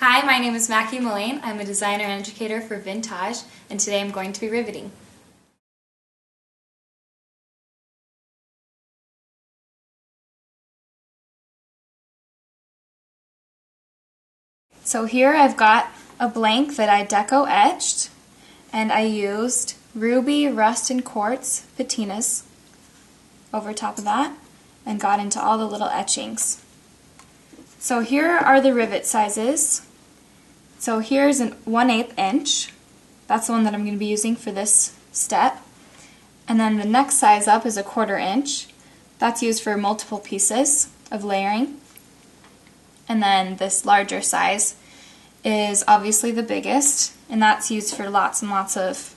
Hi, my name is Mackie Mullane. I'm a designer and educator for Vintaj, and today I'm going to be riveting. So here I've got a blank that I deco etched, and I used ruby, rust, and quartz patinas over top of that and got into all the little etchings. So here are the rivet sizes. So here's an 1/8 inch. That's the one that I'm going to be using for this step. And then the next size up is a 1/4 inch. That's used for multiple pieces of layering. And then this larger size is obviously the biggest, and that's used for lots and lots of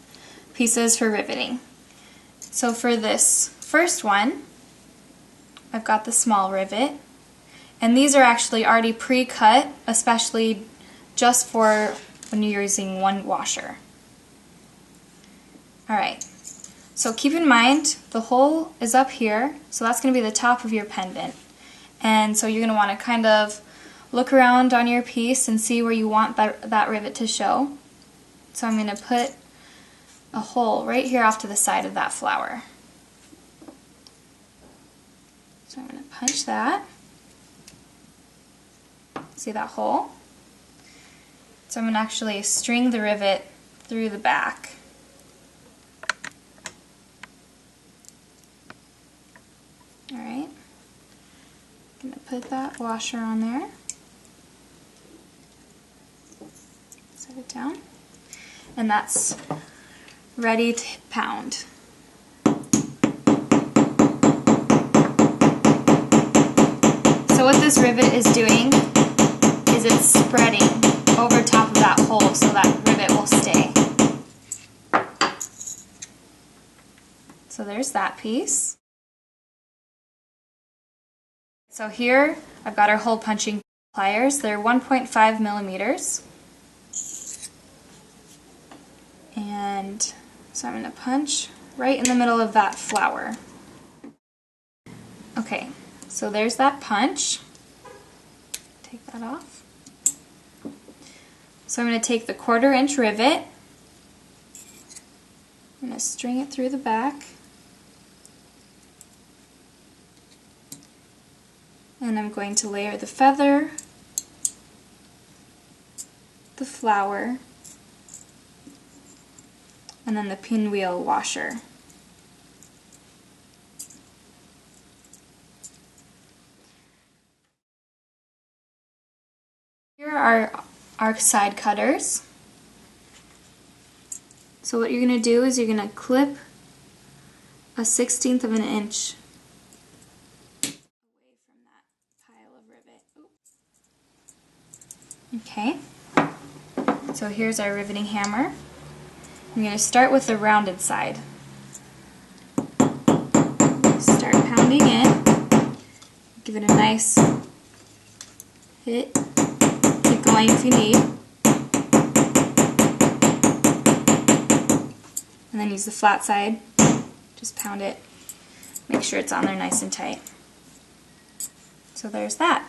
pieces for riveting. So for this first one, I've got the small rivet, and these are actually already pre-cut, especially just for when you're using one washer. Alright, so keep in mind the hole is up here, so that's going to be the top of your pendant. And so you're going to want to kind of look around on your piece and see where you want that rivet to show. So I'm going to put a hole right here off to the side of that flower. So I'm going to punch that. See that hole? So I'm going to actually string the rivet through the back. Alright, I'm going to put that washer on there. Set it down. And that's ready to pound. So what this rivet is doing is it's spreading over top of that hole so that rivet will stay. So there's that piece. So here I've got our hole punching pliers. They're 1.5 millimeters. And so I'm going to punch right in the middle of that flower. Okay, so there's that punch. Take that off. So I'm going to take the 1/4 inch rivet. I'm going to string it through the back. And I'm going to layer the feather, the flower, and then the pinwheel washer. Here are our side cutters. So what you're going to do is you're going to clip a 1/16 of an inch away from that pile of rivet. Okay, so here's our riveting hammer. I'm going to start with the rounded side. Start pounding in. Give it a nice hit. Keep going if you need. And then use the flat side. Just pound it. Make sure it's on there nice and tight. So there's that.